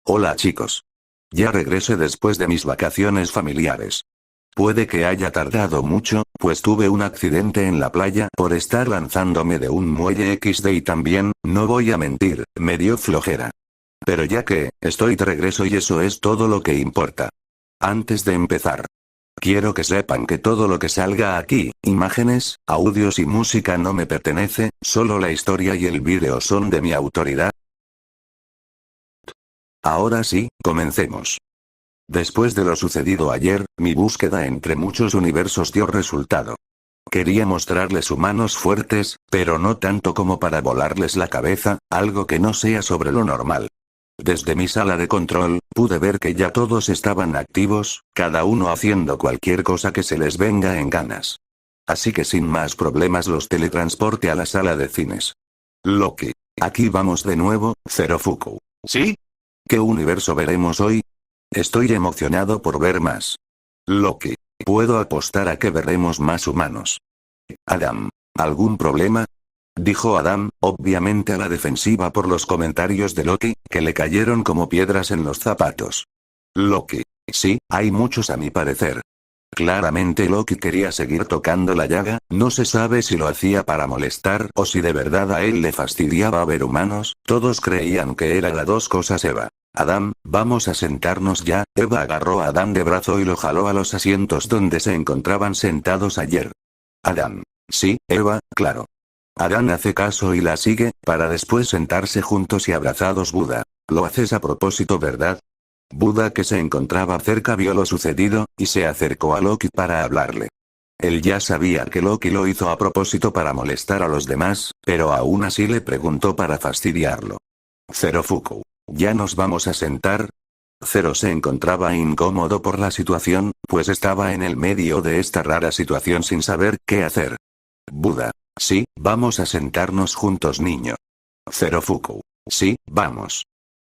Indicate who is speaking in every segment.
Speaker 1: Hola chicos. Ya regresé después de mis vacaciones familiares. Puede que haya tardado mucho, pues tuve un accidente en la playa por estar lanzándome de un muelle XD y también, no voy a mentir, me dio flojera. Pero ya que, estoy de regreso y eso es todo lo que importa. Antes de empezar, quiero que sepan que todo lo que salga aquí, imágenes, audios y música no me pertenece, solo la historia y el vídeo son de mi autoridad. Ahora sí, comencemos. Después de lo sucedido ayer, mi búsqueda entre muchos universos dio resultado. Quería mostrarles humanos fuertes, pero no tanto como para volarles la cabeza, algo que no sea sobre lo normal. Desde mi sala de control, pude ver que ya todos estaban activos, cada uno haciendo cualquier cosa que se les venga en ganas. Así que sin más problemas los teletransporté a la sala de cines. Loki. Aquí vamos de nuevo, Zerofuku.
Speaker 2: ¿Sí?
Speaker 1: ¿Qué universo veremos hoy? Estoy emocionado por ver más. Loki. Puedo apostar a que veremos más humanos. Adam. ¿Algún problema? Dijo Adam, obviamente a la defensiva por los comentarios de Loki, que le cayeron como piedras en los zapatos. Loki. Sí, hay muchos a mi parecer. Claramente Loki quería seguir tocando la llaga, no se sabe si lo hacía para molestar o si de verdad a él le fastidiaba ver humanos, todos creían que era las dos cosas. Eva. Adam, vamos a sentarnos ya. Eva agarró a Adam de brazo y lo jaló a los asientos donde se encontraban sentados ayer. Adam. Sí, Eva, claro. Adam hace caso y la sigue, para después sentarse juntos y abrazados. Buda. Lo haces a propósito, ¿verdad? Buda, que se encontraba cerca, vio lo sucedido, y se acercó a Loki para hablarle. Él ya sabía que Loki lo hizo a propósito para molestar a los demás, pero aún así le preguntó para fastidiarlo. Zerofuku. ¿Ya nos vamos a sentar? Zero se encontraba incómodo por la situación, pues estaba en el medio de esta rara situación sin saber qué hacer. Buda. Sí, vamos a sentarnos juntos, niño. Zerofuku. Sí, vamos.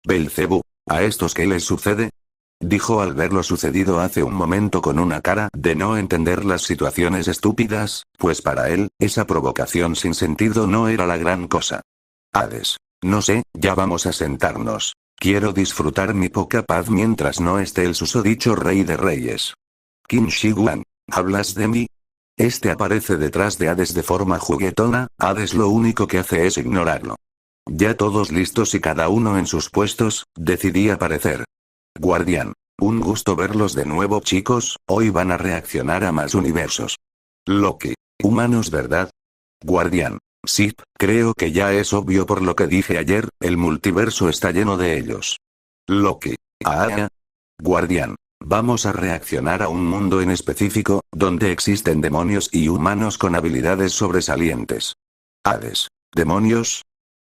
Speaker 1: Belcebú. ¿A estos qué les sucede? Dijo al ver lo sucedido hace un momento con una cara de no entender las situaciones estúpidas, pues para él, esa provocación sin sentido no era la gran cosa. Hades. No sé, ya vamos a sentarnos. Quiero disfrutar mi poca paz mientras no esté el susodicho rey de reyes. Qin Shi Huang. ¿Hablas de mí? Este aparece detrás de Hades de forma juguetona, Hades lo único que hace es ignorarlo. Ya todos listos y cada uno en sus puestos, decidí aparecer. Guardián. Un gusto verlos de nuevo, chicos, hoy van a reaccionar a más universos. Loki. Humanos, ¿verdad? Guardián. Sí, creo que ya es obvio por lo que dije ayer, el multiverso está lleno de ellos. Loki. Ah. Guardián. Vamos a reaccionar a un mundo en específico, donde existen demonios y humanos con habilidades sobresalientes. Hades. ¿Demonios?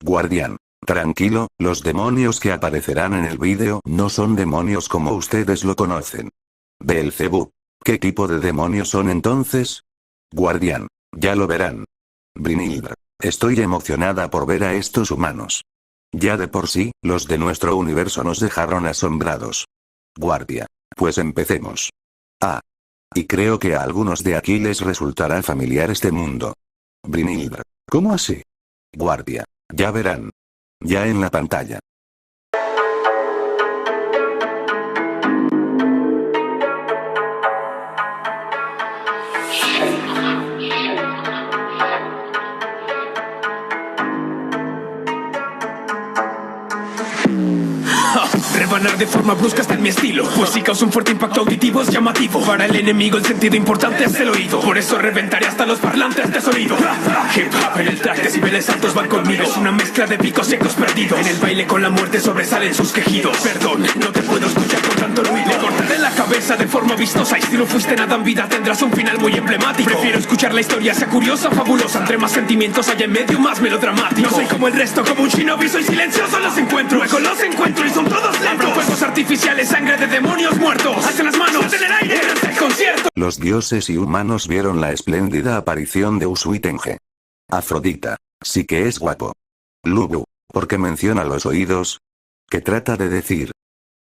Speaker 1: Guardián. Tranquilo, los demonios que aparecerán en el vídeo no son demonios como ustedes lo conocen. Beelzebub. ¿Qué tipo de demonios son entonces? Guardián. Ya lo verán. Brynhilda. Estoy emocionada por ver a estos humanos. Ya de por sí, los de nuestro universo nos dejaron asombrados. Guardia. Pues empecemos. Ah. Y creo que a algunos de aquí les resultará familiar este mundo. Brynhilda. ¿Cómo así? Guardia. Ya verán. Ya en la pantalla.
Speaker 2: Rebanar de forma brusca está en mi estilo, pues si causa un fuerte impacto auditivo es llamativo. Para el enemigo el sentido importante es el oído, por eso reventaré hasta los parlantes de sonido. Hip hop en el track, decibeles altos van conmigo. Es una mezcla de picos secos perdidos. En el baile con la muerte sobresalen sus quejidos. Perdón, no te puedo escuchar con tanto ruido. Le cortaré la cabeza de forma vistosa, y si no fuiste nada en vida tendrás un final muy emblemático. Prefiero escuchar la historia, sea curiosa, fabulosa. Entre más sentimientos haya en medio, más melodramático. No soy como el resto, como un shinobi, soy silencioso, los encuentro. Luego los encuentro y son todos lentos. Abro fuegos artificiales, sangre de demonios muertos. Hacen las manos en el aire, el concierto.
Speaker 1: Los dioses y humanos vieron la espléndida aparición de Usui Tenge. Afrodita. Sí que es guapo. Lubu. Porque menciona los oídos. ¿Qué trata de decir?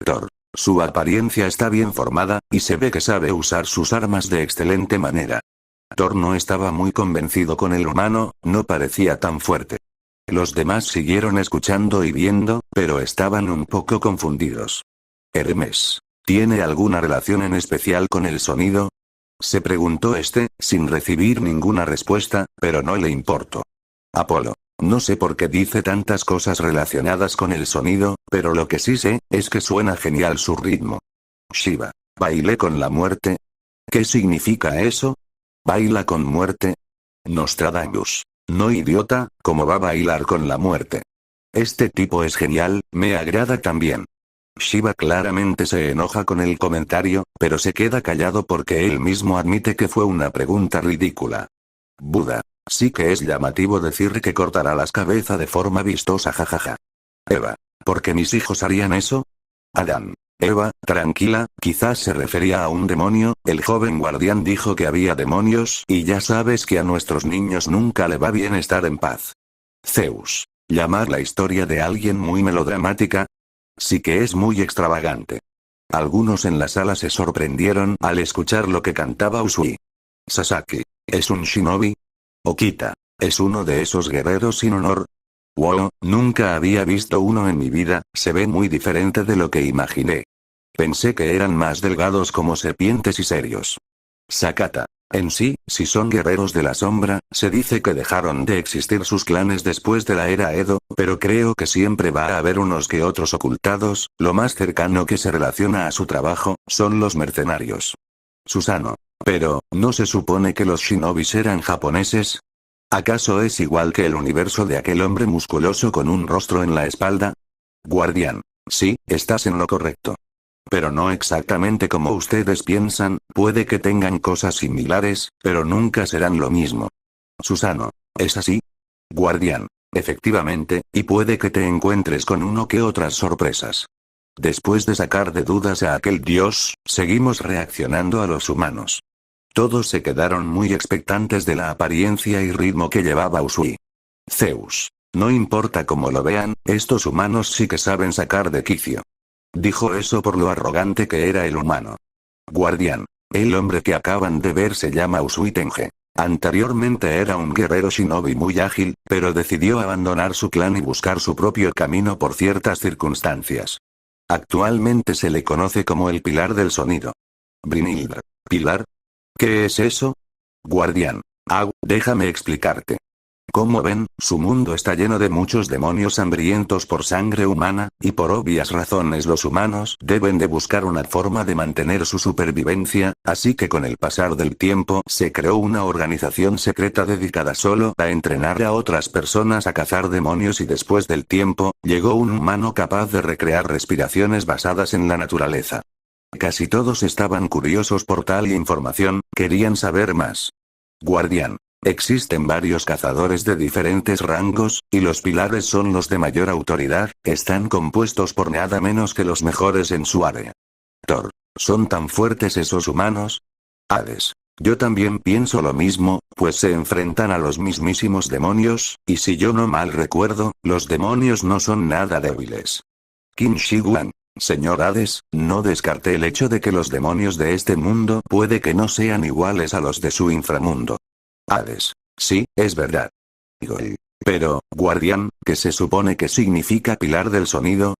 Speaker 1: Thor. Su apariencia está bien formada, y se ve que sabe usar sus armas de excelente manera. Thor no estaba muy convencido con el humano, no parecía tan fuerte. Los demás siguieron escuchando y viendo, pero estaban un poco confundidos. Hermes, ¿tiene alguna relación en especial con el sonido? Se preguntó este, sin recibir ninguna respuesta, pero no le importó. Apolo. No sé por qué dice tantas cosas relacionadas con el sonido, pero lo que sí sé, es que suena genial su ritmo. Shiva. ¿Bailé con la muerte? ¿Qué significa eso? ¿Baila con muerte? Nostradamus. No idiota, ¿cómo va a bailar con la muerte? Este tipo es genial, me agrada también. Shiva claramente se enoja con el comentario, pero se queda callado porque él mismo admite que fue una pregunta ridícula. Buda. Sí que es llamativo decir que cortará las cabezas de forma vistosa, jajaja. Eva. ¿Por qué mis hijos harían eso? Adán. Eva, tranquila, quizás se refería a un demonio, el joven guardián dijo que había demonios y ya sabes que a nuestros niños nunca le va bien estar en paz. Zeus. ¿Llamar la historia de alguien muy melodramática? Sí que es muy extravagante. Algunos en la sala se sorprendieron al escuchar lo que cantaba Usui. Sasaki. ¿Es un shinobi? Okita. ¿Es uno de esos guerreros sin honor? Wow, nunca había visto uno en mi vida, se ve muy diferente de lo que imaginé. Pensé que eran más delgados como serpientes y serios. Sakata. En sí, si son guerreros de la sombra, se dice que dejaron de existir sus clanes después de la era Edo, pero creo que siempre va a haber unos que otros ocultados, lo más cercano que se relaciona a su trabajo, son los mercenarios. Susano. Pero, ¿no se supone que los shinobis eran japoneses? ¿Acaso es igual que el universo de aquel hombre musculoso con un rostro en la espalda? Guardián. Sí, estás en lo correcto. Pero no exactamente como ustedes piensan, puede que tengan cosas similares, pero nunca serán lo mismo. Susano. ¿Es así? Guardián. Efectivamente, y puede que te encuentres con uno que otras sorpresas. Después de sacar de dudas a aquel dios, seguimos reaccionando a los humanos. Todos se quedaron muy expectantes de la apariencia y ritmo que llevaba Usui. Zeus. No importa cómo lo vean, estos humanos sí que saben sacar de quicio. Dijo eso por lo arrogante que era el humano. Guardián. El hombre que acaban de ver se llama Usui Tenge. Anteriormente era un guerrero shinobi muy ágil, pero decidió abandonar su clan y buscar su propio camino por ciertas circunstancias. Actualmente se le conoce como el Pilar del Sonido. Brynhildr. ¿Pilar? ¿Qué es eso? Guardián. Déjame explicarte. Como ven, su mundo está lleno de muchos demonios hambrientos por sangre humana, y por obvias razones los humanos deben de buscar una forma de mantener su supervivencia, así que con el pasar del tiempo se creó una organización secreta dedicada solo a entrenar a otras personas a cazar demonios y después del tiempo, llegó un humano capaz de recrear respiraciones basadas en la naturaleza. Casi todos estaban curiosos por tal información, querían saber más. Guardián. Existen varios cazadores de diferentes rangos, y los pilares son los de mayor autoridad, están compuestos por nada menos que los mejores en su área. Thor. ¿Son tan fuertes esos humanos? Hades. Yo también pienso lo mismo, pues se enfrentan a los mismísimos demonios, y si yo no mal recuerdo, los demonios no son nada débiles. Qin Shi Huang. Señor Hades, no descarte el hecho de que los demonios de este mundo puede que no sean iguales a los de su inframundo. Hades. Sí, es verdad. Pero, guardián, ¿qué se supone que significa pilar del sonido?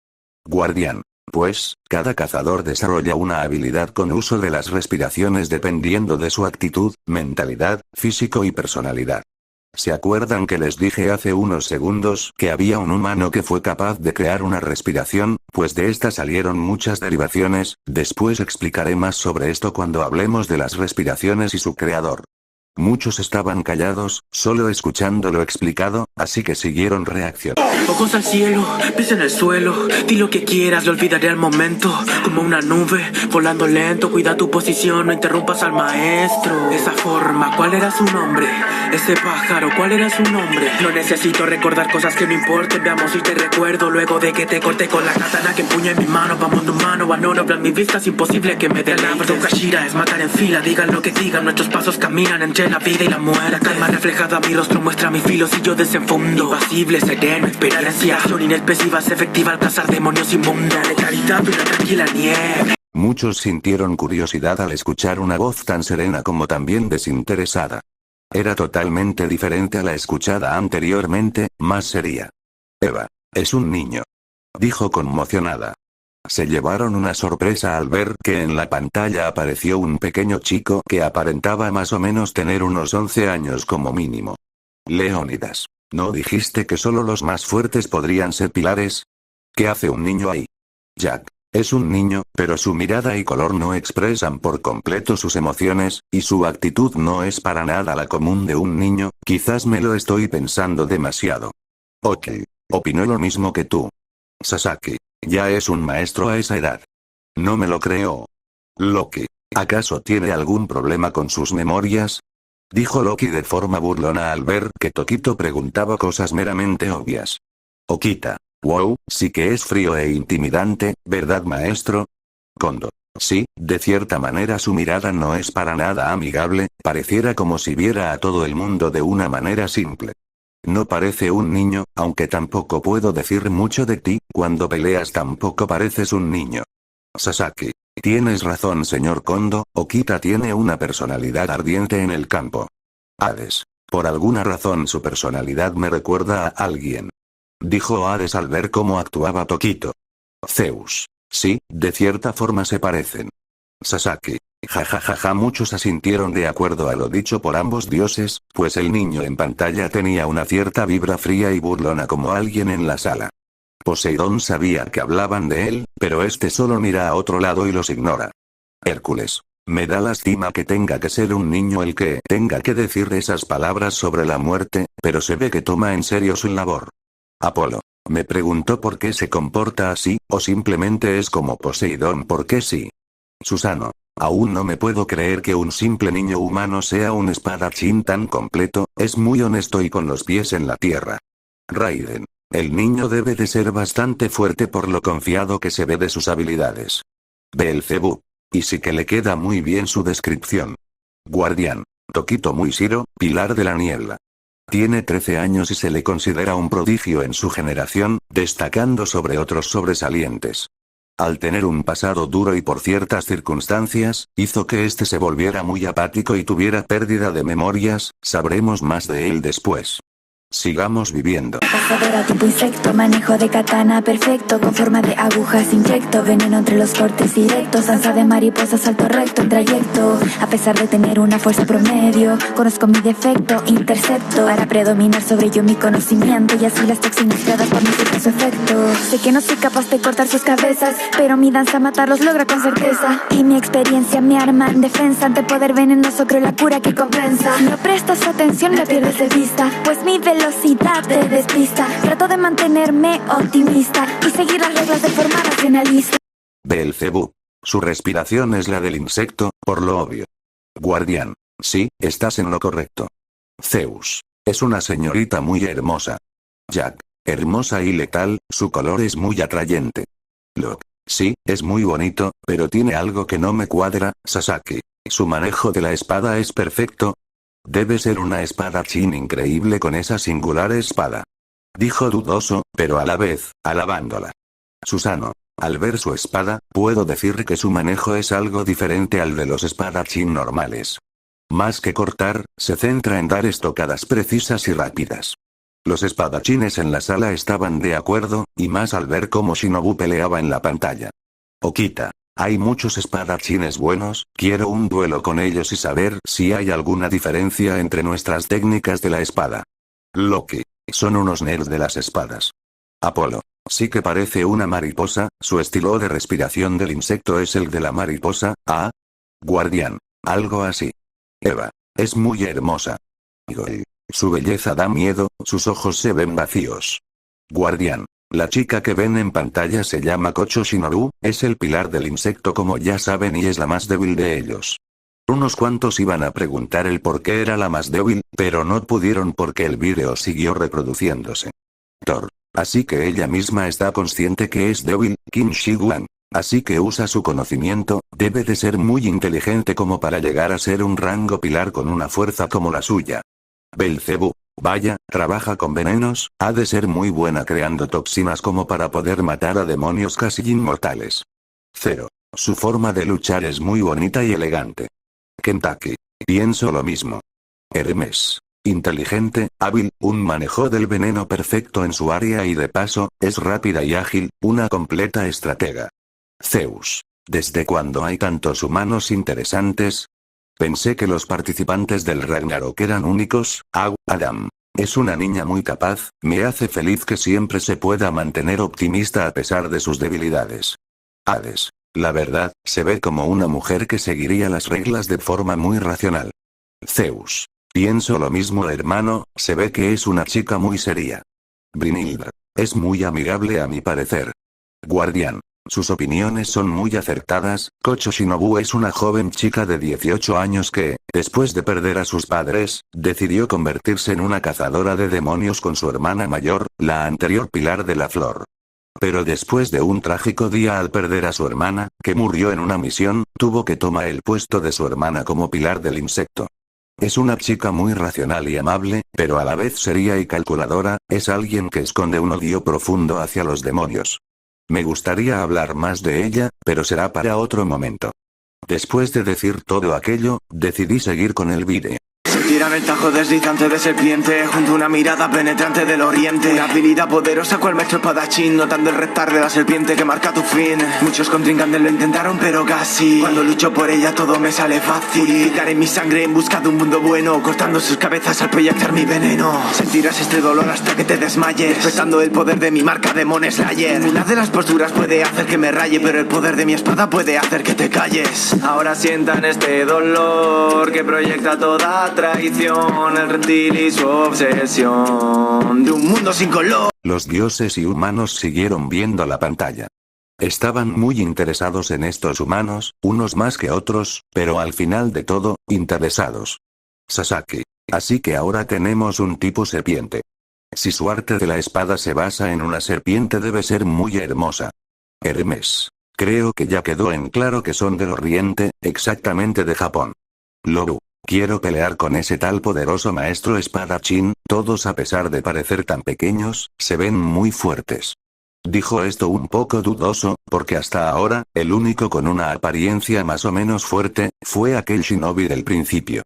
Speaker 1: Guardián. Pues, cada cazador desarrolla una habilidad con uso de las respiraciones dependiendo de su actitud, mentalidad, físico y personalidad. ¿Se acuerdan que les dije hace unos segundos que había un humano que fue capaz de crear una respiración? Pues de esta salieron muchas derivaciones, después explicaré más sobre esto cuando hablemos de las respiraciones y su creador. Muchos estaban callados, solo escuchando lo explicado, así que siguieron reaccionando.
Speaker 2: Ojos al cielo, pies en el suelo, di lo que quieras, lo olvidaré al momento. Como una nube, volando lento, cuida tu posición, no interrumpas al maestro. Esa forma, ¿cuál era su nombre? Ese pájaro, ¿cuál era su nombre? No necesito recordar cosas que no importen, veamos si te recuerdo. Luego de que te corté con la katana que empuña en mi mano, vamos de humano a no nublar mi vista, es imposible que me dé la Kashira es matar en fila, digan lo que digan, nuestros pasos caminan entre la vida y la muerte. La calma reflejada mi rostro muestra mis filos y yo desenfundo. Impasible, sereno, experiencia, acción inexpresiva, es efectiva al cazar demonios inmundos. De claridad y una tranquila nieve.
Speaker 1: Muchos sintieron curiosidad al escuchar una voz tan serena como también desinteresada. Era totalmente diferente a la escuchada anteriormente, más seria. Eva. Es un niño. Dijo conmocionada. Se llevaron una sorpresa al ver que en la pantalla apareció un pequeño chico que aparentaba más o menos tener unos 11 años como mínimo. Leónidas. ¿No dijiste que solo los más fuertes podrían ser pilares? ¿Qué hace un niño ahí? Jack. Es un niño, pero su mirada y color no expresan por completo sus emociones, y su actitud no es para nada la común de un niño, quizás me lo estoy pensando demasiado. Ok. Opinó lo mismo que tú. Sasaki. Ya es un maestro a esa edad. No me lo creo. Loki. ¿Acaso tiene algún problema con sus memorias? Dijo Loki de forma burlona al ver que Tokito preguntaba cosas meramente obvias. Okita. Wow, sí que es frío e intimidante, ¿verdad, maestro? Kondo. Sí, de cierta manera su mirada no es para nada amigable, pareciera como si viera a todo el mundo de una manera simple. No parece un niño, aunque tampoco puedo decir mucho de ti, cuando peleas tampoco pareces un niño. Sasaki. Tienes razón, señor Kondo, Okita tiene una personalidad ardiente en el campo. Hades. Por alguna razón su personalidad me recuerda a alguien. Dijo Hades al ver cómo actuaba Tokito. Zeus. Sí, de cierta forma se parecen. Sasaki. Jajajaja, muchos asintieron de acuerdo a lo dicho por ambos dioses, pues el niño en pantalla tenía una cierta vibra fría y burlona como alguien en la sala. Poseidón sabía que hablaban de él, pero este solo mira a otro lado y los ignora. Hércules. Me da lástima que tenga que ser un niño el que tenga que decir esas palabras sobre la muerte, pero se ve que toma en serio su labor. Apolo. Me preguntó por qué se comporta así, o simplemente es como Poseidón porque sí. Susano. Aún no me puedo creer que un simple niño humano sea un espadachín tan completo, es muy honesto y con los pies en la tierra. Raiden. El niño debe de ser bastante fuerte por lo confiado que se ve de sus habilidades. Beelzebub. Y sí que le queda muy bien su descripción. Guardián. Tokito Muishiro, pilar de la niebla. Tiene 13 años y se le considera un prodigio en su generación, destacando sobre otros sobresalientes. Al tener un pasado duro y por ciertas circunstancias, hizo que este se volviera muy apático y tuviera pérdida de memorias, sabremos más de él después. Sigamos viviendo.
Speaker 3: Cazadora tipo insecto, manejo de katana perfecto, con forma de agujas inyecto, veneno entre los cortes directos, danza de mariposa, salto recto en trayecto, a pesar de tener una fuerza promedio, conozco mi defecto, intercepto, para predominar sobre ello mi conocimiento, y así las toxinas creadas por mi su efecto. Sé que no soy capaz de cortar sus cabezas, pero mi danza matarlos logra con certeza, y mi experiencia me arma en defensa, ante poder venenoso creo la cura que compensa. Si no prestas atención me pierdes de vista, pues mi velocidad te despista. Trato de mantenerme optimista y seguir las reglas de forma racionalista.
Speaker 1: Beelzebub. Su respiración es la del insecto, por lo obvio. Guardián. Sí, estás en lo correcto. Zeus. Es una señorita muy hermosa. Jack. Hermosa y letal, su color es muy atrayente. Locke. Sí, es muy bonito, pero tiene algo que no me cuadra. Sasaki. Su manejo de la espada es perfecto. Debe ser una espadachín increíble con esa singular espada. Dijo dudoso, pero a la vez, alabándola. Susano. Al ver su espada, puedo decir que su manejo es algo diferente al de los espadachín normales. Más que cortar, se centra en dar estocadas precisas y rápidas. Los espadachines en la sala estaban de acuerdo, y más al ver cómo Shinobu peleaba en la pantalla. Okita. Hay muchos espadachines buenos, quiero un duelo con ellos y saber si hay alguna diferencia entre nuestras técnicas de la espada. Loki. Son unos nerds de las espadas. Apolo. Sí que parece una mariposa, su estilo de respiración del insecto es el de la mariposa, ¿ah? Guardián. Algo así. Eva. Es muy hermosa. Igor. Su belleza da miedo, sus ojos se ven vacíos. Guardián. La chica que ven en pantalla se llama Kocho Shinobu, es el pilar del insecto como ya saben y es la más débil de ellos. Unos cuantos iban a preguntar el por qué era la más débil, pero no pudieron porque el vídeo siguió reproduciéndose. Thor. Así que ella misma está consciente que es débil, Kim Shi-wan. Así que usa su conocimiento, debe de ser muy inteligente como para llegar a ser un rango pilar con una fuerza como la suya. Beelzebub. Vaya, trabaja con venenos, ha de ser muy buena creando toxinas como para poder matar a demonios casi inmortales. Zero. Su forma de luchar es muy bonita y elegante. Kentucky. Pienso lo mismo. Hermes. Inteligente, hábil, un manejo del veneno perfecto en su área y de paso, es rápida y ágil, una completa estratega. Zeus. ¿Desde cuándo hay tantos humanos interesantes? Pensé que los participantes del Ragnarok eran únicos. Adam. Es una niña muy capaz, me hace feliz que siempre se pueda mantener optimista a pesar de sus debilidades. Hades. La verdad, se ve como una mujer que seguiría las reglas de forma muy racional. Zeus. Pienso lo mismo, hermano, se ve que es una chica muy seria. Brynhilda. Es muy amigable a mi parecer. Guardián. Sus opiniones son muy acertadas. Kocho Shinobu es una joven chica de 18 años que, después de perder a sus padres, decidió convertirse en una cazadora de demonios con su hermana mayor, la anterior pilar de la flor. Pero después de un trágico día al perder a su hermana, que murió en una misión, tuvo que tomar el puesto de su hermana como pilar del insecto. Es una chica muy racional y amable, pero a la vez seria y calculadora, es alguien que esconde un odio profundo hacia los demonios. Me gustaría hablar más de ella, pero será para otro momento. Después de decir todo aquello, decidí seguir con el vídeo.
Speaker 4: Sentirán el tajo deslizante de serpiente junto a una mirada penetrante del oriente. Una habilidad poderosa cual maestro espadachín, notando el reptar de la serpiente que marca tu fin. Muchos contrincantes lo intentaron pero casi. Cuando lucho por ella todo me sale fácil. Purificaré mi sangre en busca de un mundo bueno, cortando sus cabezas al proyectar mi veneno. Sentirás este dolor hasta que te desmayes, despertando el poder de mi marca Demon Slayer. Ninguna de las posturas puede hacer que me raye, pero el poder de mi espada puede hacer que te calles. Ahora sientan este dolor que proyecta toda traición, el reptil y su obsesión de un mundo sin color.
Speaker 1: Los dioses y humanos siguieron viendo la pantalla. Estaban muy interesados en estos humanos, unos más que otros, pero al final de todo, interesados. Sasaki. Así que ahora tenemos un tipo serpiente. Si su arte de la espada se basa en una serpiente debe ser muy hermosa. Hermes. Creo que ya quedó en claro que son del Oriente, exactamente de Japón. Lobu. Quiero pelear con ese tal poderoso maestro espadachín, todos a pesar de parecer tan pequeños, se ven muy fuertes. Dijo esto un poco dudoso, porque hasta ahora, el único con una apariencia más o menos fuerte, fue aquel shinobi del principio.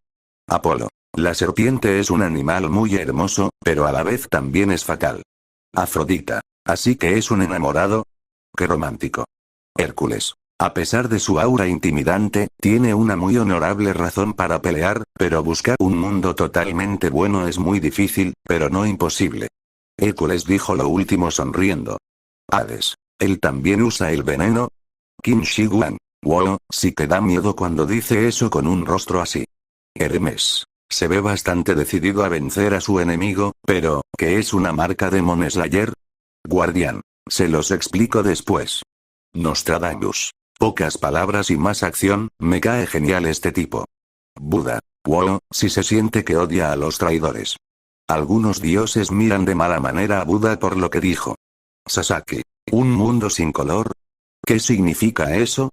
Speaker 1: Apolo. La serpiente es un animal muy hermoso, pero a la vez también es fatal. Afrodita. Así que es un enamorado. ¡Qué romántico! Hércules. A pesar de su aura intimidante, tiene una muy honorable razón para pelear, pero buscar un mundo totalmente bueno es muy difícil, pero no imposible. Hércules dijo lo último sonriendo. Hades. ¿Él también usa el veneno? Kim Shi-wan. Wow, sí que da miedo cuando dice eso con un rostro así. Hermes. Se ve bastante decidido a vencer a su enemigo, pero, ¿qué es una marca Demon Slayer? Guardián. Se los explico después. Nostradamus. Pocas palabras y más acción, me cae genial este tipo. Buda. Wow, si se siente que odia a los traidores. Algunos dioses miran de mala manera a Buda por lo que dijo. Sasaki. ¿Un mundo sin color? ¿Qué significa eso?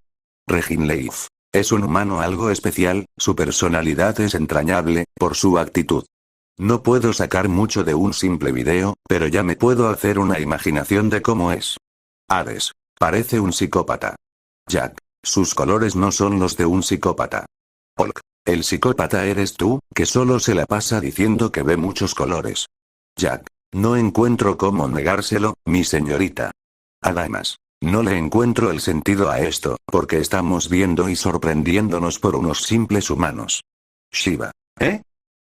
Speaker 1: Regin Leif. Es un humano algo especial, su personalidad es entrañable, por su actitud. No puedo sacar mucho de un simple video, pero ya me puedo hacer una imaginación de cómo es. Hades. Parece un psicópata. Jack. Sus colores no son los de un psicópata. Hulk. El psicópata eres tú, que solo se la pasa diciendo que ve muchos colores. Jack. No encuentro cómo negárselo, mi señorita. Además, no le encuentro el sentido a esto, porque estamos viendo y sorprendiéndonos por unos simples humanos. Shiva. ¿Eh?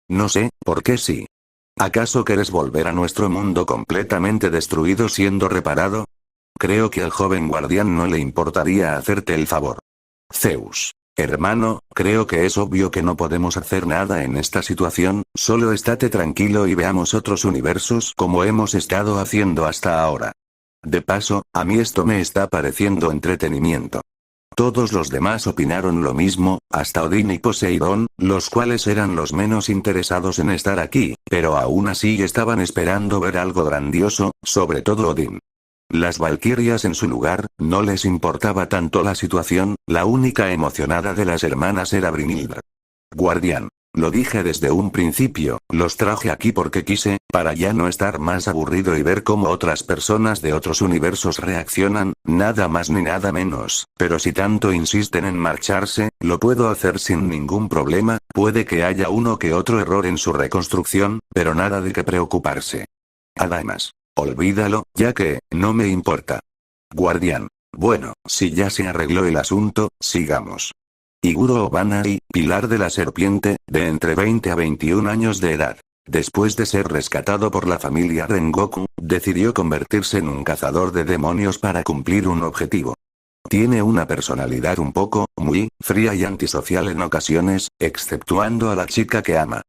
Speaker 1: No sé, ¿por qué sí? ¿Acaso quieres volver a nuestro mundo completamente destruido siendo reparado? Creo que al joven guardián no le importaría hacerte el favor. Zeus. Hermano, creo que es obvio que no podemos hacer nada en esta situación, solo estate tranquilo y veamos otros universos como hemos estado haciendo hasta ahora. De paso, a mí esto me está pareciendo entretenimiento. Todos los demás opinaron lo mismo, hasta Odín y Poseidón, los cuales eran los menos interesados en estar aquí, pero aún así estaban esperando ver algo grandioso, sobre todo Odín. Las valquirias en su lugar, no les importaba tanto la situación, la única emocionada de las hermanas era Brynhilda. Guardián. Lo dije desde un principio, los traje aquí porque quise, para ya no estar más aburrido y ver cómo otras personas de otros universos reaccionan, nada más ni nada menos, pero si tanto insisten en marcharse, lo puedo hacer sin ningún problema, puede que haya uno que otro error en su reconstrucción, pero nada de qué preocuparse. Además, olvídalo, ya que, no me importa. Guardián. Bueno, si ya se arregló el asunto, sigamos. Iguro Obanai, pilar de la serpiente, de entre 20 a 21 años de edad. Después de ser rescatado por la familia Rengoku, decidió convertirse en un cazador de demonios para cumplir un objetivo. Tiene una personalidad un poco, muy, fría y antisocial en ocasiones, exceptuando a la chica que ama.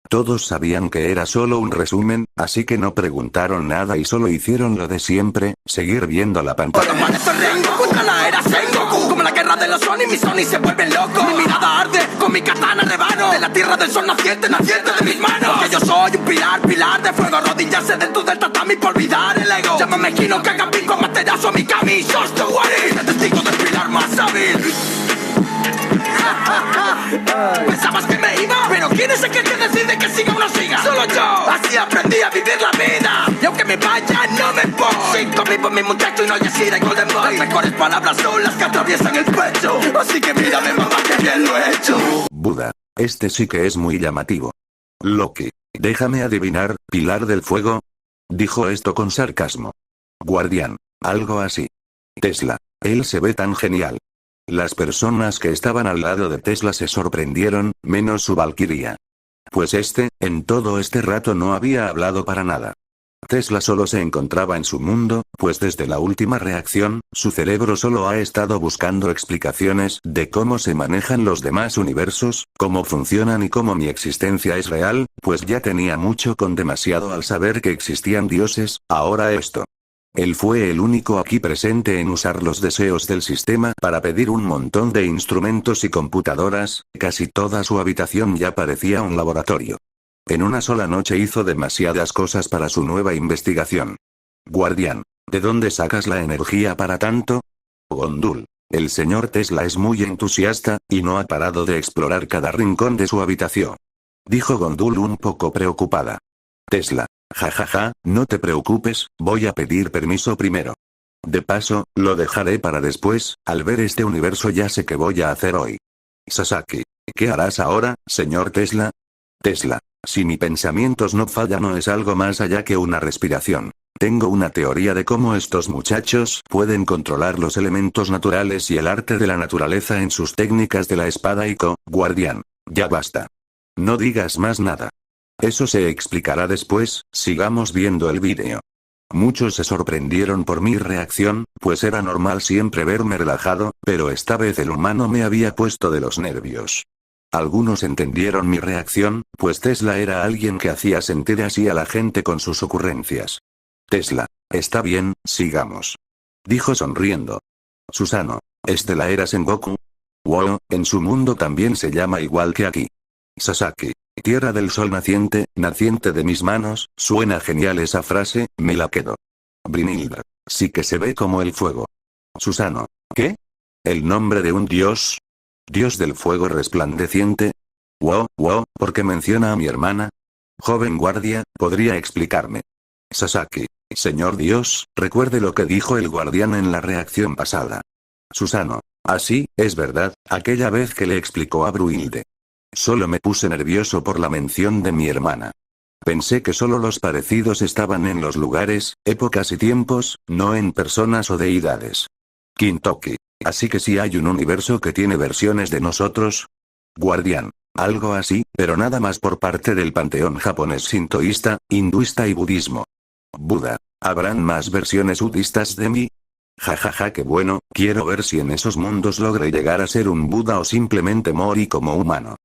Speaker 1: Todos sabían que era solo un resumen, así que no preguntaron nada y solo hicieron lo de siempre, seguir viendo la pantalla.
Speaker 5: Parece Rengoku contra la era Sengoku. Como la guerra de los Oni, mis Oni se vuelven locos. Mi mirada arde, con mi katana rebano. De la tierra del sol naciente, naciente de mis manos. Porque yo soy un pilar, pilar de fuego. Arrodillarse dentro del tatami por olvidar el ego. Llámame Kino, Kagapinko, Amaterasu, a Mikami. Shosto Wari, el testigo del pilar más hábil. Pensabas que me iba, pero ¿quién es el que decide que siga o no siga? Solo yo, así aprendí a vivir la vida. Y aunque me vaya, no me voy. Sigo vivo mi muchacho y no Yashira y Golden Boy. Las mejores palabras son las que atraviesan el pecho. Así que mírame mamá, que bien lo he hecho.
Speaker 1: Buda. Este sí que es muy llamativo. Loki. Déjame adivinar, pilar del fuego. Dijo esto con sarcasmo. Guardián. Algo así. Tesla. Él se ve tan genial. Las personas que estaban al lado de Tesla se sorprendieron, menos su valquiria. Pues en todo este rato no había hablado para nada. Tesla solo se encontraba en su mundo, pues desde la última reacción, su cerebro solo ha estado buscando explicaciones de cómo se manejan los demás universos, cómo funcionan y cómo mi existencia es real, pues ya tenía mucho con demasiado al saber que existían dioses, ahora esto. Él fue el único aquí presente en usar los deseos del sistema para pedir un montón de instrumentos y computadoras, casi toda su habitación ya parecía un laboratorio. En una sola noche hizo demasiadas cosas para su nueva investigación. Guardián. ¿De dónde sacas la energía para tanto? Gondul. El señor Tesla es muy entusiasta, y no ha parado de explorar cada rincón de su habitación. Dijo Gondul un poco preocupada. Tesla. Jajaja, no te preocupes, voy a pedir permiso primero. De paso, lo dejaré para después, al ver este universo ya sé qué voy a hacer hoy. Sasaki. ¿Qué harás ahora, señor Tesla? Tesla. Si mis pensamientos no fallan no es algo más allá que una respiración. Tengo una teoría de cómo estos muchachos pueden controlar los elementos naturales y el arte de la naturaleza en sus técnicas de la espada Iko, guardián. Ya basta. No digas más nada. Eso se explicará después, sigamos viendo el vídeo. Muchos se sorprendieron por mi reacción, pues era normal siempre verme relajado, pero esta vez el humano me había puesto de los nervios. Algunos entendieron mi reacción, pues Tesla era alguien que hacía sentir así a la gente con sus ocurrencias. Tesla. Está bien, sigamos. Dijo sonriendo. Susano. ¿Es de la era Sengoku? Wow, en su mundo también se llama igual que aquí. Sasaki. Tierra del sol naciente, naciente de mis manos, suena genial esa frase, me la quedo. Brynhilda. Sí que se ve como el fuego. Susano. ¿Qué? ¿El nombre de un dios? ¿Dios del fuego resplandeciente? Wow, ¿por qué menciona a mi hermana? Joven guardia, ¿podría explicarme? Sasaki. Señor Dios, recuerde lo que dijo el guardián en la reacción pasada. Susano. Así, es verdad, aquella vez que le explicó a Brynhilde. Solo me puse nervioso por la mención de mi hermana. Pensé que solo los parecidos estaban en los lugares, épocas y tiempos, no en personas o deidades. Kintoki. Así que sí hay un universo que tiene versiones de nosotros. Guardián. Algo así, pero nada más por parte del panteón japonés sintoísta, hinduista y budismo. Buda. ¿Habrán más versiones budistas de mí? Jajaja, qué bueno, quiero ver si en esos mundos logré llegar a ser un Buda o simplemente morí como humano.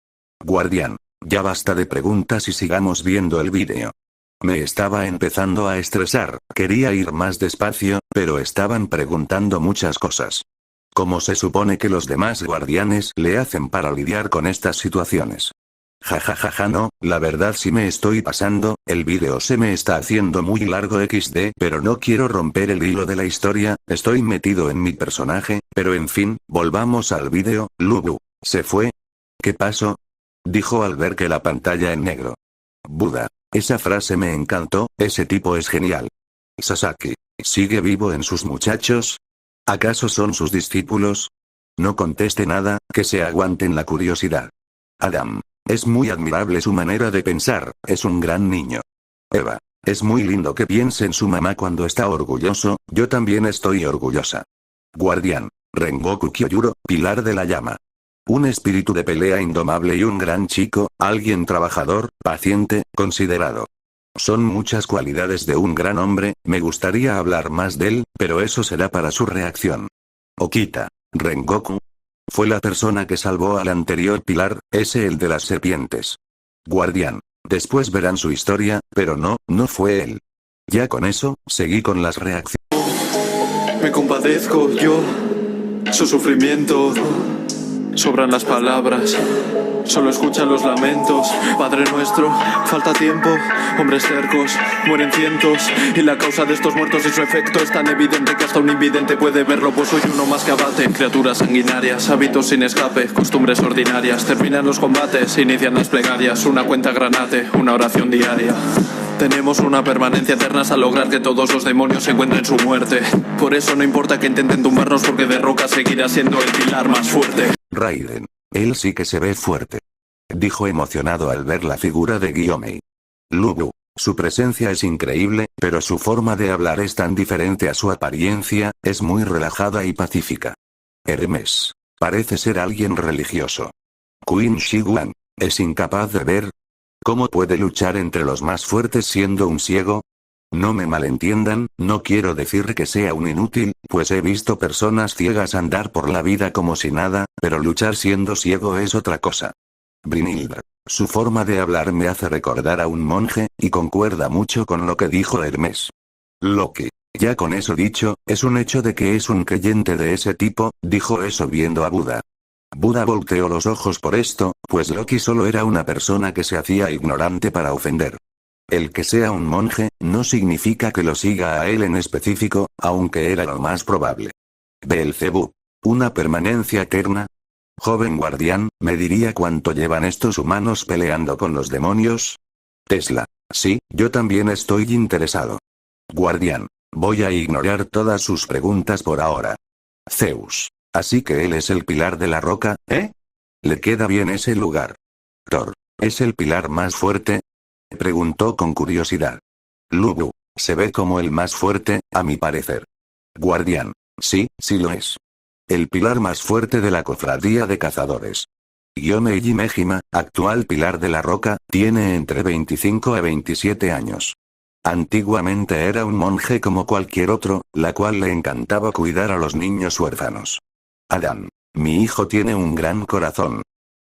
Speaker 1: Guardián. Ya basta de preguntas y sigamos viendo el vídeo. Me estaba empezando a estresar, quería ir más despacio, pero estaban preguntando muchas cosas. ¿Cómo se supone que los demás guardianes le hacen para lidiar con estas situaciones? Jajajaja no, la verdad sí me estoy pasando, el vídeo se me está haciendo muy largo XD, pero no quiero romper el hilo de la historia, estoy metido en mi personaje, pero en fin, volvamos al vídeo. Lubu. ¿Se fue? ¿Qué pasó? dijo al ver que la pantalla en negro. Buda. Esa frase me encantó, ese tipo es genial. Sasaki. ¿Sigue vivo en sus muchachos? ¿Acaso son sus discípulos? No conteste nada, que se aguanten la curiosidad. Adam. Es muy admirable su manera de pensar, es un gran niño. Eva. Es muy lindo que piense en su mamá cuando está orgulloso, yo también estoy orgullosa. Guardián. Rengoku Kyojuro, pilar de la llama. Un espíritu de pelea indomable y un gran chico, alguien trabajador, paciente, considerado. Son muchas cualidades de un gran hombre, me gustaría hablar más de él, pero eso será para su reacción. Okita. Rengoku. Fue la persona que salvó al anterior pilar, ese el de las serpientes. Guardián. Después verán su historia, pero no fue él. Ya con eso, seguí con las reacciones.
Speaker 6: Me compadezco yo, su sufrimiento. Sobran las palabras, solo escuchan los lamentos. Padre nuestro, falta tiempo. Hombres cercos, mueren cientos. Y la causa de estos muertos y su efecto es tan evidente que hasta un invidente puede verlo, pues soy uno más que abate. Criaturas sanguinarias, hábitos sin escape, costumbres ordinarias. Terminan los combates, inician las plegarias. Una cuenta granate, una oración diaria. Tenemos una permanencia eterna hasta lograr que todos los demonios encuentren su muerte. Por eso no importa que intenten tumbarnos, porque de roca seguirá siendo el pilar más fuerte.
Speaker 1: Raiden. Él sí que se ve fuerte. Dijo emocionado al ver la figura de Gyomei. Lubu. Su presencia es increíble, pero su forma de hablar es tan diferente a su apariencia, es muy relajada y pacífica. Hermes. Parece ser alguien religioso. Queen Shiguan. Es incapaz de ver. ¿Cómo puede luchar entre los más fuertes siendo un ciego? No me malentiendan, no quiero decir que sea un inútil, pues he visto personas ciegas andar por la vida como si nada, pero luchar siendo ciego es otra cosa. Brynhildr. Su forma de hablar me hace recordar a un monje, y concuerda mucho con lo que dijo Hermes. Loki. Ya con eso dicho, es un hecho de que es un creyente de ese tipo, dijo eso viendo a Buda. Buda volteó los ojos por esto, pues Loki solo era una persona que se hacía ignorante para ofender. El que sea un monje, no significa que lo siga a él en específico, aunque era lo más probable. Beelzebub. ¿Una permanencia eterna? Joven guardián, ¿me diría cuánto llevan estos humanos peleando con los demonios? Tesla. Sí, yo también estoy interesado. Guardián. Voy a ignorar todas sus preguntas por ahora. Zeus. Así que él es el pilar de la roca, ¿eh? ¿Le queda bien ese lugar? Thor. ¿Es el pilar más fuerte? Preguntó con curiosidad. Lubu. Se ve como el más fuerte, a mi parecer. Guardián. Sí, sí lo es. El pilar más fuerte de la cofradía de cazadores. Gyomei Mejima, actual pilar de la roca, tiene entre 25 y 27 años. Antiguamente era un monje como cualquier otro, la cual le encantaba cuidar a los niños huérfanos. Adam. Mi hijo tiene un gran corazón.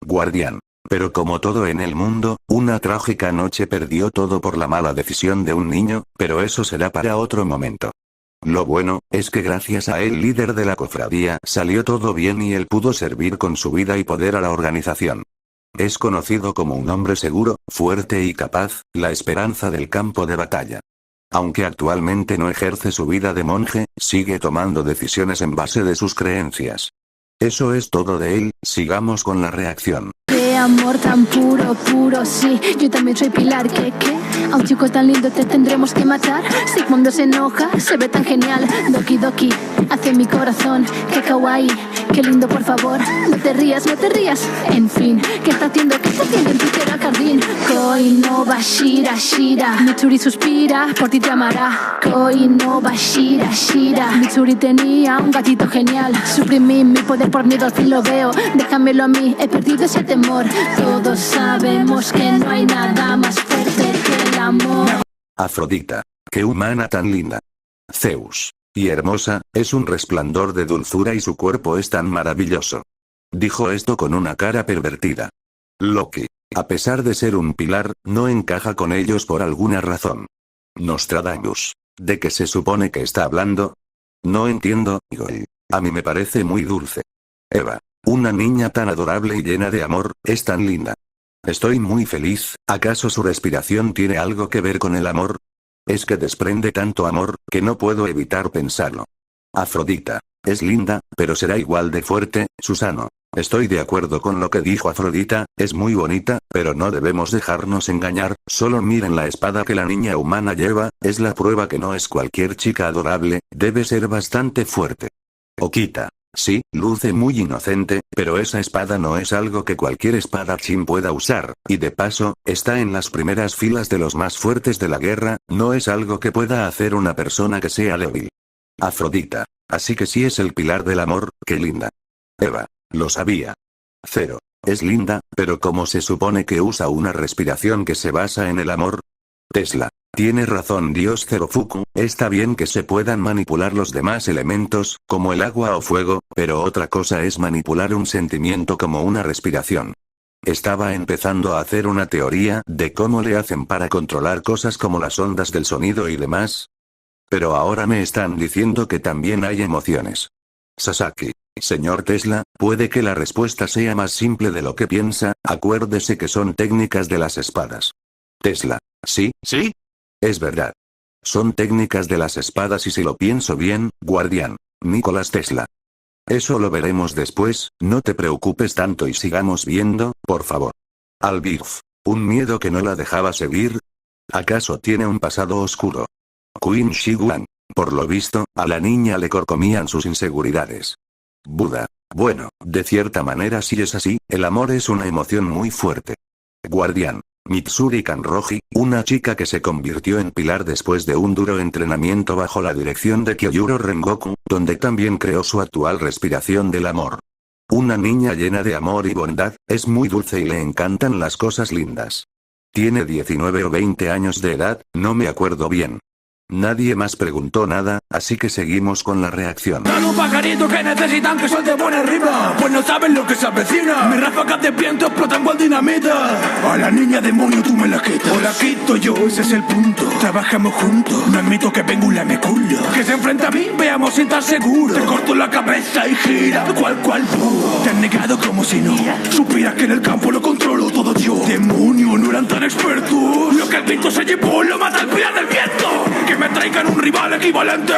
Speaker 1: Guardián. Pero como todo en el mundo, una trágica noche perdió todo por la mala decisión de un niño, pero eso será para otro momento. Lo bueno, es que gracias a él, líder de la cofradía, salió todo bien y él pudo servir con su vida y poder a la organización. Es conocido como un hombre seguro, fuerte y capaz, la esperanza del campo de batalla. Aunque actualmente no ejerce su vida de monje, sigue tomando decisiones en base de sus creencias. Eso es todo de él, sigamos con la reacción.
Speaker 7: Qué amor tan puro, puro, sí. Yo también soy pilar, ¿qué? A un chico tan lindo te tendremos que matar. Sigmundo se enoja, se ve tan genial. Doki Doki, hace mi corazón. Qué kawaii, qué lindo, por favor. No te rías, no te rías. En fin, ¿qué está haciendo? ¿Qué está haciendo en tu jardín? Koi no va Shira, Shira. Mitsuri suspira, por ti te amará. Koi no va Shira, Shira. Mitsuri tenía un gatito genial. Suprimí mi poder por miedo, al fin lo veo. Déjamelo a mí, he perdido ese temor. Todos sabemos que no hay nada más fuerte que el amor.
Speaker 1: Afrodita. Qué humana tan linda. Zeus. Y hermosa, es un resplandor de dulzura y su cuerpo es tan maravilloso. Dijo esto con una cara pervertida. Loki. A pesar de ser un pilar, no encaja con ellos por alguna razón. Nostradamus. ¿De qué se supone que está hablando? No entiendo, Igor. A mí me parece muy dulce. Eva. Una niña tan adorable y llena de amor, es tan linda. Estoy muy feliz, ¿acaso su respiración tiene algo que ver con el amor? Es que desprende tanto amor, que no puedo evitar pensarlo. Afrodita. Es linda, pero será igual de fuerte, Susano. Estoy de acuerdo con lo que dijo Afrodita, es muy bonita, pero no debemos dejarnos engañar, solo miren la espada que la niña humana lleva, es la prueba que no es cualquier chica adorable, debe ser bastante fuerte. Okita. Sí, luce muy inocente, pero esa espada no es algo que cualquier espadachín pueda usar, y de paso, está en las primeras filas de los más fuertes de la guerra, no es algo que pueda hacer una persona que sea débil. Afrodita. Así que sí es el pilar del amor, qué linda. Eva. Lo sabía. 0. Es linda, pero ¿cómo se supone que usa una respiración que se basa en el amor? Tesla. Tiene razón Dios Zerofuku, está bien que se puedan manipular los demás elementos, como el agua o fuego, pero otra cosa es manipular un sentimiento como una respiración. Estaba empezando a hacer una teoría de cómo le hacen para controlar cosas como las ondas del sonido y demás. Pero ahora me están diciendo que también hay emociones. Sasaki. Señor Tesla, puede que la respuesta sea más simple de lo que piensa, acuérdese que son técnicas de las espadas. Tesla. ¿Sí? Es verdad. Son técnicas de las espadas y si lo pienso bien, guardián. Nicolás Tesla. Eso lo veremos después, no te preocupes tanto y sigamos viendo, por favor. Albirf. ¿Un miedo que no la dejaba seguir? ¿Acaso tiene un pasado oscuro? Queen Shiguan. Por lo visto, a la niña le corcomían sus inseguridades. Buda. Bueno, de cierta manera sí es así, el amor es una emoción muy fuerte. Guardián. Mitsuri Kanroji, una chica que se convirtió en pilar después de un duro entrenamiento bajo la dirección de Kyojuro Rengoku, donde también creó su actual respiración del amor. Una niña llena de amor y bondad, es muy dulce y le encantan las cosas lindas. Tiene 19 o 20 años de edad, no me acuerdo bien. Nadie más preguntó nada, así que seguimos con la reacción.
Speaker 2: Son un pajarito que necesitan que suelte buena arriba, pues no saben lo que se avecina. Mis ráfagas de viento explotan cual dinamita. A la niña demonio tú me la quitas, o la quito yo, ese es el punto. Trabajamos juntos, no admito que venga un lameculo que se enfrenta a mí, veamos si estás seguro. Te corto la cabeza y gira, cual búho. Te han negado como si no supieras que en el campo lo controlo todo yo. Demonio, no eran tan expertos. Lo que el viento se llevó lo mata el pilar del viento. Que me traigan un rival equivalente.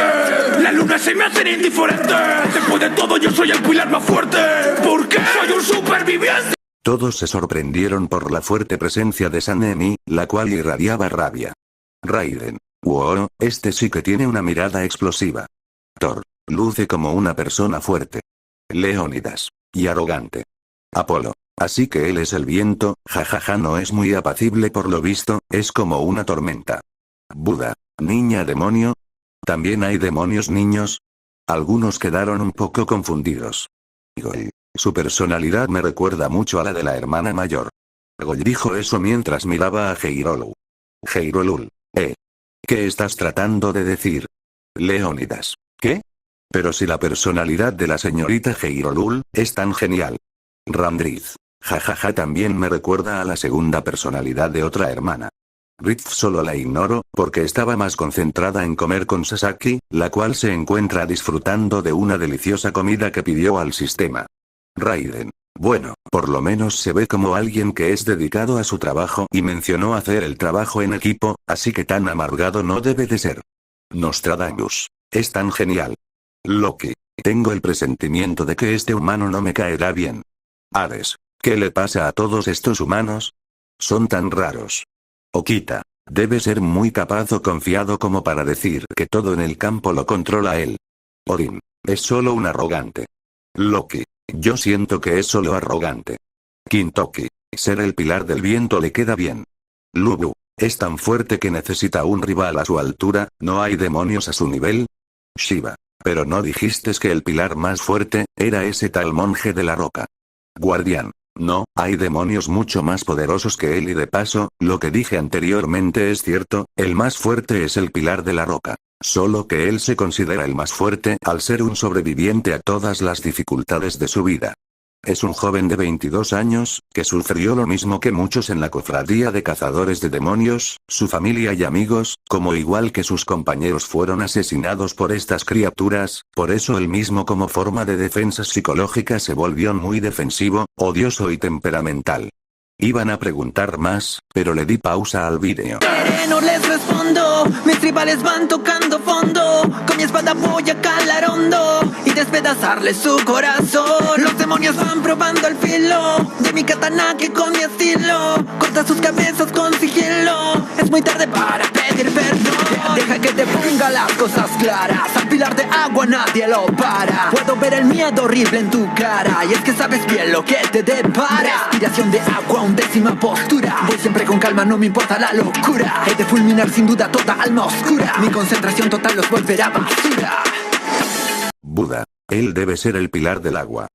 Speaker 2: La luna se me hace indiferente. Después de todo yo soy el pilar más fuerte. Porque soy un superviviente.
Speaker 1: Todos se sorprendieron por la fuerte presencia de Sanemi, la cual irradiaba rabia. Raiden. Wow, este sí que tiene una mirada explosiva. Thor. Luce como una persona fuerte. Leónidas. Y arrogante. Apolo. Así que él es el viento, jajaja, no es muy apacible por lo visto, es como una tormenta. Buda. Niña demonio. ¿También hay demonios niños? Algunos quedaron un poco confundidos. Goy. Su personalidad me recuerda mucho a la de la hermana mayor. Goy dijo eso mientras miraba a Heirolu. Heirolul. ¿Qué estás tratando de decir? Leónidas. ¿Qué? Pero si la personalidad de la señorita Heirolul es tan genial. Randriz. Jajaja, también me recuerda a la segunda personalidad de otra hermana. Riff solo la ignoro, porque estaba más concentrada en comer con Sasaki, la cual se encuentra disfrutando de una deliciosa comida que pidió al sistema. Raiden. Bueno, por lo menos se ve como alguien que es dedicado a su trabajo y mencionó hacer el trabajo en equipo, así que tan amargado no debe de ser. Nostradamus. Es tan genial. Loki. Tengo el presentimiento de que este humano no me caerá bien. Ares. ¿Qué le pasa a todos estos humanos? Son tan raros. Okita. Debe ser muy capaz o confiado como para decir que todo en el campo lo controla él. Odin. Es solo un arrogante. Loki. Yo siento que es solo arrogante. Kintoki. Ser el pilar del viento le queda bien. Lubu. Es tan fuerte que necesita un rival a su altura, ¿no hay demonios a su nivel? Shiva. Pero no dijiste que el pilar más fuerte era ese tal monje de la roca. Guardián. No, hay demonios mucho más poderosos que él y de paso, lo que dije anteriormente es cierto, el más fuerte es el pilar de la roca. Solo que él se considera el más fuerte al ser un sobreviviente a todas las dificultades de su vida. Es un joven de 22 años, que sufrió lo mismo que muchos en la cofradía de cazadores de demonios, su familia y amigos, como igual que sus compañeros fueron asesinados por estas criaturas, por eso él mismo como forma de defensa psicológica se volvió muy defensivo, odioso y temperamental. Iban a preguntar más, pero le di pausa al vídeo.
Speaker 5: No les respondo, mis rivales van tocando fondo. Con mi espada voy a calar hondo y despedazarles su corazón. Los demonios van probando de mi katana que con mi estilo corta sus cabezas con sigilo. Es muy tarde para pedir perdón. Deja que te ponga las cosas claras. Al pilar de agua nadie lo para. Puedo ver el miedo horrible en tu cara, y es que sabes bien lo que te depara. Respiración de agua, undécima postura. Voy siempre con calma, no me importa la locura. He de fulminar sin duda toda alma oscura. Mi concentración total los volverá basura.
Speaker 1: Buda. Él debe ser el pilar del agua.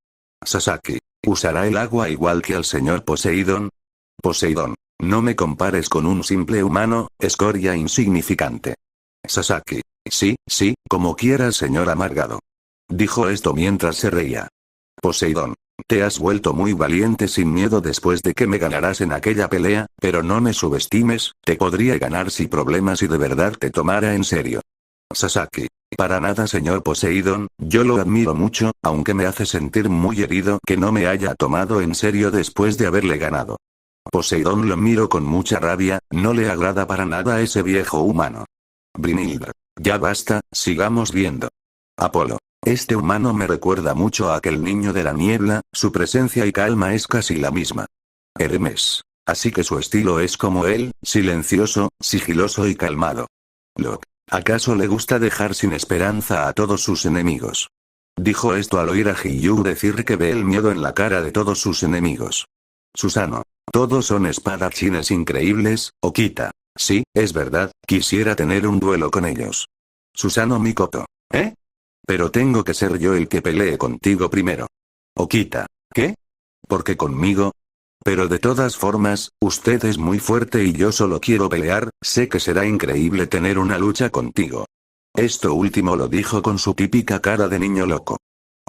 Speaker 1: Sasaki. ¿Usará el agua igual que al señor Poseidón? Poseidón. No me compares con un simple humano, escoria insignificante. Sasaki. Sí, como quieras, señor amargado. Dijo esto mientras se reía. Poseidón. Te has vuelto muy valiente sin miedo después de que me ganarás en aquella pelea, pero no me subestimes, te podría ganar sin problemas y de verdad te tomara en serio. Sasaki. Para nada, señor Poseidón, yo lo admiro mucho, aunque me hace sentir muy herido que no me haya tomado en serio después de haberle ganado. Poseidón lo miro con mucha rabia, no le agrada para nada a ese viejo humano. Brynhildr. Ya basta, sigamos viendo. Apolo. Este humano me recuerda mucho a aquel niño de la niebla, su presencia y calma es casi la misma. Hermes. Así que su estilo es como él, silencioso, sigiloso y calmado. Locke. ¿Acaso le gusta dejar sin esperanza a todos sus enemigos? Dijo esto al oír a Hiyuu decir que ve el miedo en la cara de todos sus enemigos. Susano. Todos son espadachines increíbles, Okita. Sí, es verdad, quisiera tener un duelo con ellos. Susano Mikoto. ¿Eh? Pero tengo que ser yo el que pelee contigo primero. Okita. ¿Qué? ¿Por qué conmigo? Pero de todas formas, usted es muy fuerte y yo solo quiero pelear, sé que será increíble tener una lucha contigo. Esto último lo dijo con su típica cara de niño loco.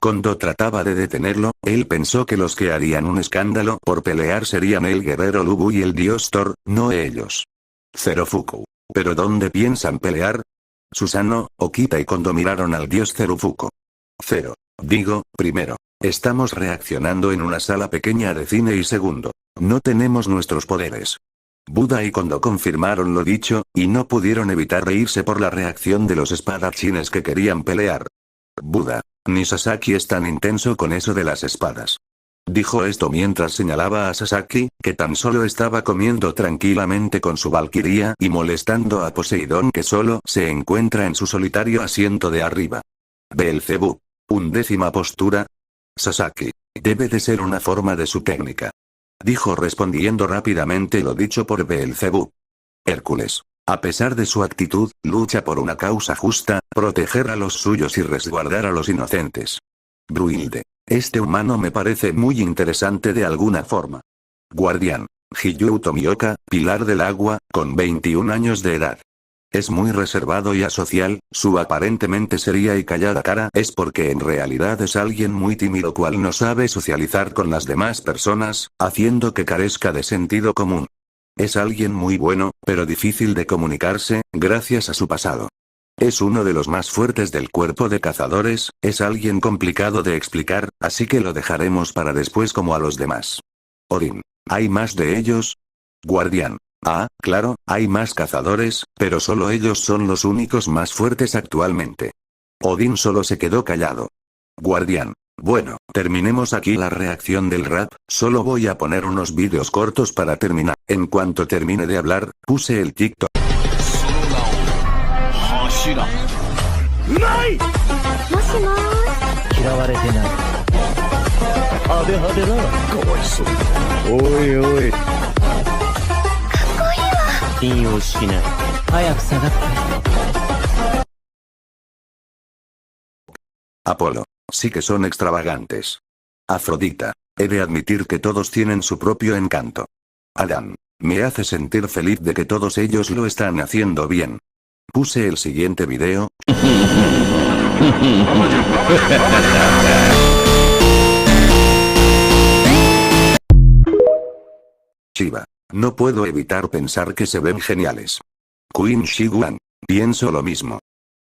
Speaker 1: Cuando trataba de detenerlo, él pensó que los que harían un escándalo por pelear serían el guerrero Lubu y el dios Thor, no ellos. Zerofuku. ¿Pero dónde piensan pelear? Susano, Okita y Kondo miraron al dios Zerofuku. Primero. Estamos reaccionando en una sala pequeña de cine y segundo. No tenemos nuestros poderes. Buda y Kondo confirmaron lo dicho, y no pudieron evitar reírse por la reacción de los espadachines que querían pelear. Buda. Ni Sasaki es tan intenso con eso de las espadas. Dijo esto mientras señalaba a Sasaki, que tan solo estaba comiendo tranquilamente con su valquiria y molestando a Poseidón que solo se encuentra en su solitario asiento de arriba. Beelzebub. Undécima postura. Sasaki. Debe de ser una forma de su técnica. Dijo respondiendo rápidamente lo dicho por Beelzebub. Hércules. A pesar de su actitud, lucha por una causa justa, proteger a los suyos y resguardar a los inocentes. Brynhildr. Este humano me parece muy interesante de alguna forma. Guardián. Hiyuu Tomioka, pilar del agua, con 21 años de edad. Es muy reservado y asocial, su aparentemente seria y callada cara es porque en realidad es alguien muy tímido cual no sabe socializar con las demás personas, haciendo que carezca de sentido común. Es alguien muy bueno, pero difícil de comunicarse, gracias a su pasado. Es uno de los más fuertes del cuerpo de cazadores, es alguien complicado de explicar, así que lo dejaremos para después como a los demás. Odín. ¿Hay más de ellos? Guardián. Ah, claro, hay más cazadores, pero solo ellos son los únicos más fuertes actualmente. Odín solo se quedó callado. Guardián. Bueno, terminemos aquí la reacción del rap, solo voy a poner unos vídeos cortos para terminar. En cuanto termine de hablar, puse el TikTok. Apolo. Sí que son extravagantes. Afrodita. He de admitir que todos tienen su propio encanto. Adam. Me hace sentir feliz de que todos ellos lo están haciendo bien. Puse el siguiente video. Shiva. No puedo evitar pensar que se ven geniales. Queen Shiguan. Pienso lo mismo.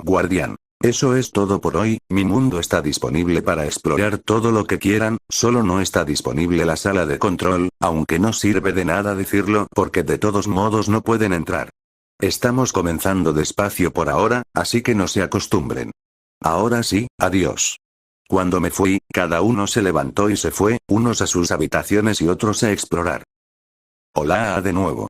Speaker 1: Guardián. Eso es todo por hoy, mi mundo está disponible para explorar todo lo que quieran, solo no está disponible la sala de control, aunque no sirve de nada decirlo porque de todos modos no pueden entrar. Estamos comenzando despacio por ahora, así que no se acostumbren. Ahora sí, adiós. Cuando me fui, cada uno se levantó y se fue, unos a sus habitaciones y otros a explorar. Hola de nuevo.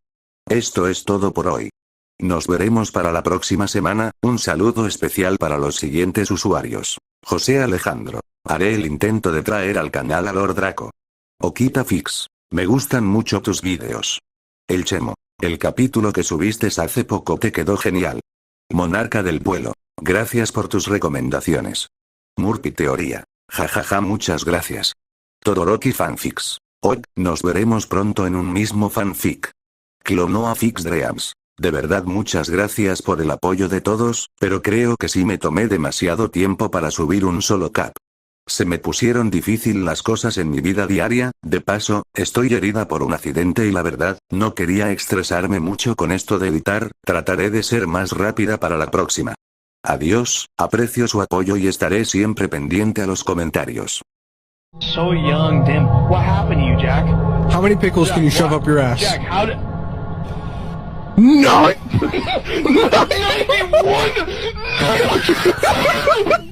Speaker 1: Esto es todo por hoy. Nos veremos para la próxima semana. Un saludo especial para los siguientes usuarios. José Alejandro. Haré el intento de traer al canal a Lord Draco. Okita Fix. Me gustan mucho tus vídeos. El Chemo. El capítulo que subiste hace poco te quedó genial. Monarca del Vuelo. Gracias por tus recomendaciones. Murphy Teoría. Jajaja, muchas gracias. Todoroki Fanfics. Hoy, nos veremos pronto en un mismo fanfic. Clonoa Fix Dreams. De verdad muchas gracias por el apoyo de todos, pero creo que sí me tomé demasiado tiempo para subir un solo cap. Se me pusieron difícil las cosas en mi vida diaria, de paso, estoy herida por un accidente y la verdad, no quería estresarme mucho con esto de editar, trataré de ser más rápida para la próxima. Adiós, aprecio su apoyo y estaré siempre pendiente a los comentarios.
Speaker 8: So young, Dim. What happened to you, Jack?
Speaker 9: How many pickles can you shove up your ass?
Speaker 8: Jack, how did...
Speaker 9: Nine!
Speaker 8: 91!